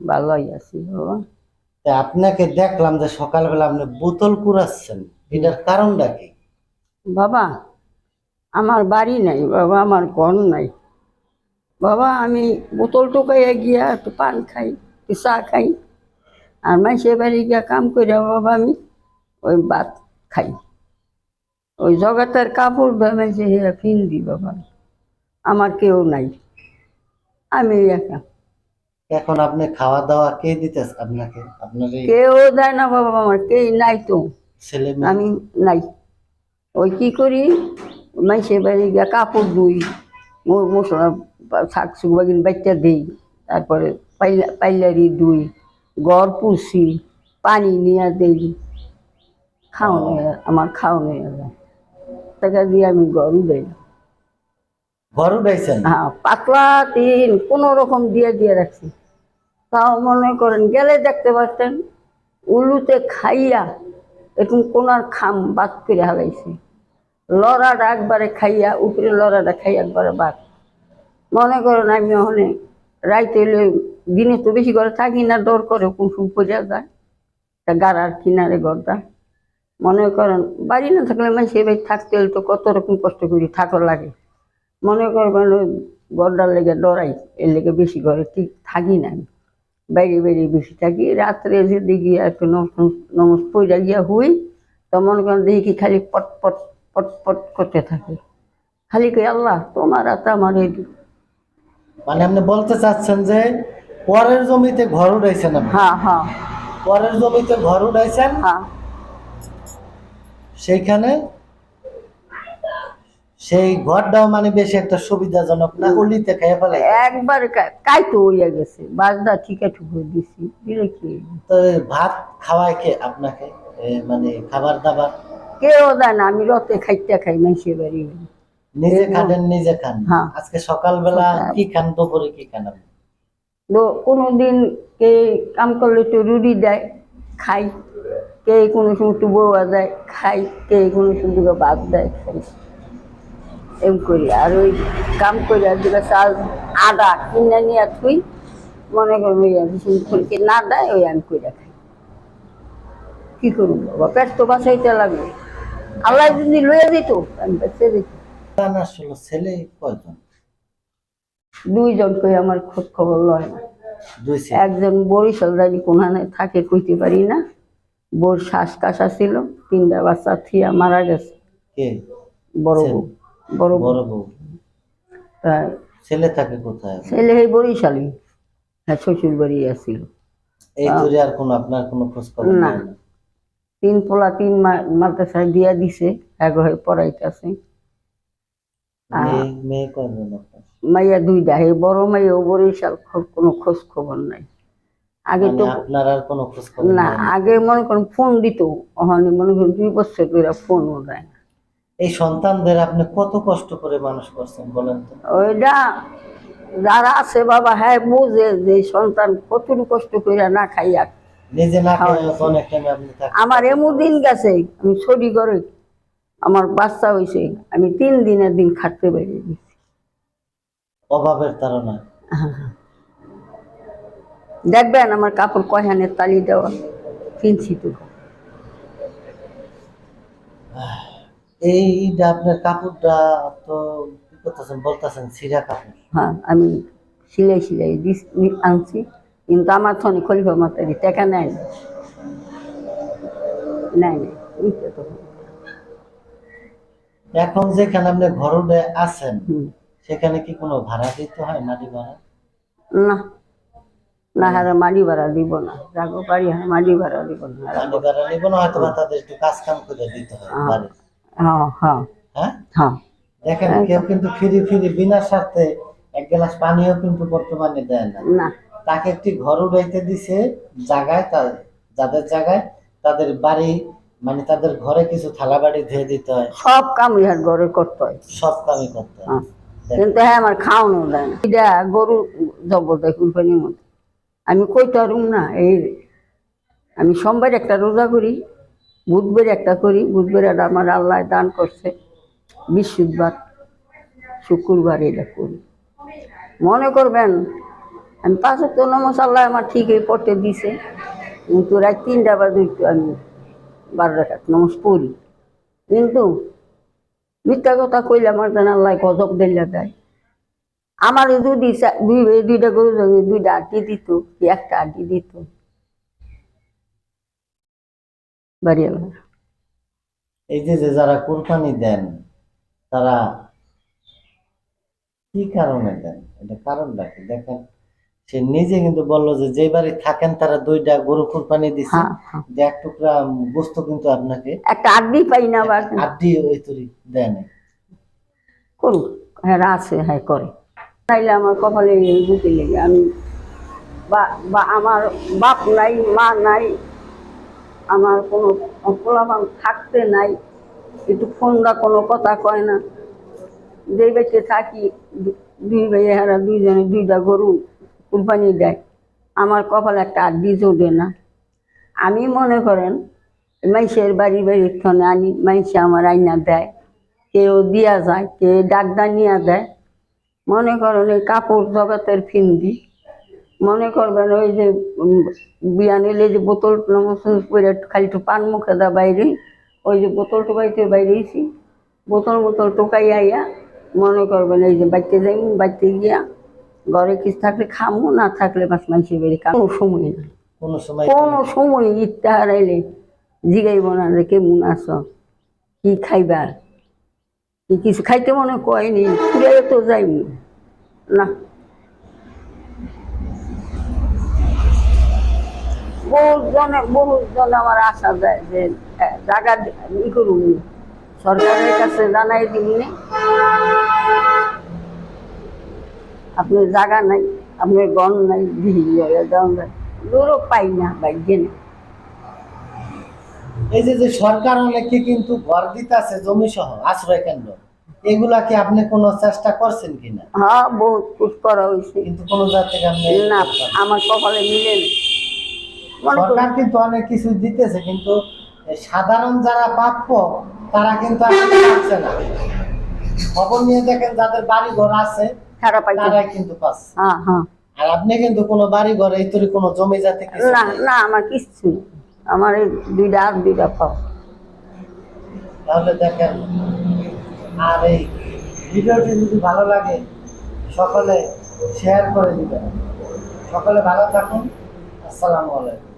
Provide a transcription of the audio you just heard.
ভালোই আছি বাবা। তা আপনাকে দেখলাম যে সকালবেলা আপনি বোতল কুড়াচ্ছেন, এটার কারণটা কি? বাবা আমার বাড়ি নাই বাবা, আমার ঘর নাই বাবা। আমি বোতল টোকাইয়া গিয়া একটু পান খাই, একটু চা খাই, আর মাইসে বাড়ি গিয়া কাম করিয়া বাবা আমি ওই ভাত খাই। ওই জগতের কাপড় ভেবেছে ফিল দি বাবা, আমার কেউ নাই, আমি একা। এখন আপনি খাওয়া দাওয়া কে দিতেছে আপনাকে? আপনার এই কেউ দেয় না বাবা, আমার কেই নাই তো, ছেলে মেয়ে? আমি নাই। ওই কি করি, মাইসে বাড়ি গিয়া কাপড় ধুই, মশলা শাক সুক বাগিন বাইটা দিই, তারপরে পাইলারি ধুই, ঘর পুষি, পানি নিয়ে দিই, খাওয়ানো আমার খাওয়ানো যায়, টাকা দিয়ে আমি ঘরও দেই। ঘর উঠাইছেন? হ্যাঁ, পাতলা টিন কোনো রকম দিয়ে দিয়ে রাখছি। তাও মনে করেন গেলে দেখতে পাচ্ছেন উলুতে খাইয়া এরকম কোনার খাম বাদ করে হালাইছি। লড়াটা একবারে খাইয়া উপরে লড়াটা খাই একবারে বাদ। মনে করেন আমি ওখানে রাইতে হইলে, দিনে তো বেশি করে থাকি না, ডর করে কুসুম পড়িয়া যায়, তা গাড়ার কিনারে ঘরটা। মনে করেন বাড়ি না থাকলে মানে সে বাড়ি থাকতে হলে তো কত রকম কষ্ট করি থাকার লাগে। মনে করবেন ওই গড়টার লেগে ডরাই, এর লেগে বেশি ঘরে ঠিক থাকি না আমি, বাইরে বাইরে বেশি থাকি। রাত্রে যদি গিয়া একটু নমস পইরা গিয়া হুই, তো মনে করেন দেখি খালি পটপট পটপট করতে থাকে, খালি কই আল্লাহ তোমার হাতে আমার এই। মানে আপনি বলতে চাচ্ছেন যে পরের জমিতে ঘর উঠাইছেন আপনি? হ্যাঁ হ্যাঁ পরের জমিতে ঘর উঠাইছেন, হ্যাঁ। সেইখানে সেই ঘরটাও মানে বেশি একটা সুবিধাজনক না, অলিতে খেয়ে ফেলাই? একবার কাইতো হইয়া গেছে, বাজদা ঠিক আছে হয়ে দিছি, দিলে কি তো ভাত খাওয়ায় কে আপনাকে? মানে খাবার দাবার কেউ দেয় না, আমি রতে খাইতে খাই মাইসে বাড়ি। নিজে খাটেন, নিজে খান? হ্যাঁ। আজকে সকালবেলা কি খান, দুপুরে কি খান আপনি? কোনো দিন কে কাম করলে একটু রুটি দেয়, খাই। কে কোনো সময় একটু বউয়া দেয়, খাই। কে কোনো সময় ভাত দেয়, খাই। এম করি। আর ওই কাম করি আর দুটো চাল আদা কিনে নিয়ে থুই, মনে করি না দেয় ওই আমি কইরা খাই। কি করবো বাবা, পেট তো বাঁচাইতে লাগবে, আল্লাহ যদি লইয়া দিত আমি বেঁচে দিত। আসলে ছেলে কয়জন? দুইজন কই আমার খোঁজ খবর লয় না। দুই ছেলে? একজন বরিশাল জানি কোনখানে থাকে, কইতে পারি না। বোর শ্বাস কাশা ছিল, 3টা বাচ্চা থিয়া মারা গেছে। কে? বড় বউ। বড় বউ। বড় বউ। তাই ছেলে থাকে কোথায়? ছেলে এই বরিশালী, হ্যাঁ শ্বশুর বাড়ি আসছিল। এই ধরে আর কোনো আপনার কোনো খোঁজ খবর না, নেই? 3 পোলা 3 মাদ্রাসায় দিয়া দিছে, এগোহে পড়াইতেছে। মেয়ে মেয়ে কয়জন আপনার? মাইয়া 2টা, হে বড় মাইয়াও বরিশাল, কোনো খোঁজ খবর নাই। আগে মানে তো আপনার আর কোনো খোঁজ খবর না, নেই? আগে মনে করেন ফোন দিত, ওখানে মনে করেন 2 বছর ধরে ফোনও দেয় না। এই সন্তানদের আপনি কত কষ্ট করে মানুষ করছেন বলেন তো? ওইটা যারা আছে বাবা, হ্যাঁ বুঝে যে সন্তান কতটুকু কষ্ট করে না খাইয়া। নিজে না খেয়ে অনেক টাইমে আপনি থাকেন? আমার এমন দিন গেছে, আমি ছড়ি করে আমার বাচ্চা হয়েছে, আমি 3 দিনের দিন খাটতে বেরিয়ে গেছি। অভাবের তাড়না? দেখবেন আমার কাপড় কয়হানের তালি দেওয়া, কিনছি তো। এইটা আপনার কাপড়টা তো কি করতেছেন বলতেছেন ছিঁড়া কাপড়? হ্যাঁ, আমি সিলাই সিলাই আনছি, কিন্তু আমার থনে খলিফা মাতারি টাকা নেয় না, নেয় নেই বুঝতে তো। এখন যেখানে আপনি ঘর উঠে আছেন হুম। সেখানে কি কোনো ভাড়া দিতে হয়, মাটি ভাড়া? না না, হারা মাড়ি ভাড়া দিব না, যাগো বাড়ি মাড়ি ভাড়া দিব না। মাটি ভাড়া নিব না, হয়তো বা তাদের একটু কাজ কাম করে দিতে হয় বাড়ি। হ্যাঁ হ্যাঁ হ্যাঁ, হ্যাঁ। দেখেন কেউ কিন্তু ফিরি ফিরি বিনা স্বার্থে এক গ্লাস পানিও কিন্তু বর্তমানে দেয় না। না, তাকে একটি ঘর উঠাইতে দিছে জায়গায়, যাদের জায়গায় তাদের বাড়ি, মানে তাদের ঘরে কিছু থালা বাড়ি ধুয়ে দিতে হয়, সব কাম ইহার ঘরে করতে হয়। সব কামই করতে হয়। কিন্তু হ্যাঁ আমার খাওয়ানো দেয় না, এটা গরু জবর দেয় কোম্পানির মধ্যে। আমি কইতে পারুম না, এই আমি সোমবার একটা রোজা করি, বুধবার একটা করি, বুধবার আমার আল্লাহ দান করছে, বৃহস্পতিবার শুক্রবার এটা করি। মনে করবেন আমি 5 ওয়াক্ত নামাজ আল্লাহ আমার ঠিকই পড়তে দিছে, কিন্তু রাত 3টা বাজে একটু আমি 12 রাকাত নামাজ পড়ি। কিন্তু মিথ্যা কথা কইলে আমার যেন আল্লাহ গজব দিল্লা দেয়। আমার যদি দুই ভাই 2টা গরু যদি 2টা আটি দিত, কি একটা আটি দিত বাড়িওয়ালা। এই যে যে যারা কোরবানি দেন তারা কি কারণে দেন, এটা কারণটা কি? দেখেন সে নিজে কিন্তু বললো যে যে বাড়ি থাকেন তারা 2টা গরু কোরবানি দিছে, হ্যাঁ হ্যাঁ, যে এক টুকরা বস্তু কিন্তু আপনাকে একটা আড্ডি পাই না বা আড্ডি ওই তরি দেয় নাই। করুক, হ্যাঁ আছে, হ্যাঁ করে। তাইলে আমার কপালে বুঝে লেগে আমি বা বা আমার বাপ নাই, মা নাই, আমার কোনো পোলাপান থাকতে নাই, একটু ফোনটা কোনো কথা কয় না। যেই বাড়িতে থাকি 2 ভাই হারা 2জনে 2টা গরু কুরবানি দেয়, আমার কপালে একটা আড্ডি জোটে না। আমি মনে করেন মাইসের বাড়ি বাড়ির ক্ষণে আনি, মাইসে আমার আইনা দেয়, কেউ দিয়া যায়, কেউ ডাকদা নিয়ে দেয়। মনে করেন এই কাপড় জগতের ফিন্দি, মনে করবেন ওই যে বিয়া নিলে যে বোতল করে খালি একটু পান মুখে দা বাইরে, ওই যে বোতলটা বাইতে বাইরেছি, বোতল টোকাই আইয়া মনে করবেন এই যে বাইতে যাই, বাইতে গিয়া ঘরে কিছু থাকলে খামু, না থাকলে মাছ মাংসের বেড়ে কোনো সময় না, কোনো সময় কোনো সময় ইটটা হারাইলে জিগাইব না যে কেমন আস, কি খাইবা, কি কিছু খাইতে মনে কয়নি, ঘুরে তো যাইনি না। বহুজন আমার আশা যায় যে জায়গা ই করুন, সরকারের কাছে জানাই দিবনি আপনার জায়গা নাই, আপনার গণ নাই, দিহি যাওয়া যায়, দূরও পাই না ভাগ্যে না। এই যে যে সরকার অনেকে কিন্তু ঘর দিতেছে জমি সহ আশ্রয় কেন্দ্র, এগুলা কি আপনি কোনো চেষ্টা করছেন কিনা? হ্যাঁ বহুত কুছ করা হয়েছে, কিন্তু কোনো জায়গা থেকে আপনি না আমার কপালে মিলে না। মনে করি সরকার কিন্তু অনেক কিছু দিতেছে, কিন্তু সাধারণ যারা প্রাপ্য তারা কিন্তু আসলে পাচ্ছে না। খবর নিয়ে দেখেন যাদের বাড়ি ঘর আছে খারাপ পাইছে, তারাই কিন্তু পাচ্ছে। হ্যাঁ হ্যাঁ, আর আপনি কিন্তু কোনো বাড়ি ঘর এই তরি কোনো জমি জাতি কিছু না নাই। না আমার কিচ্ছু নেই, আমার এই 2টা আর 2টা পাও। তাহলে দেখেন, আর এই ভিডিওটি যদি ভালো লাগে সকলে শেয়ার করে দিবেন। সকলে ভালো থাকুন। আসসালামু আলাইকুম।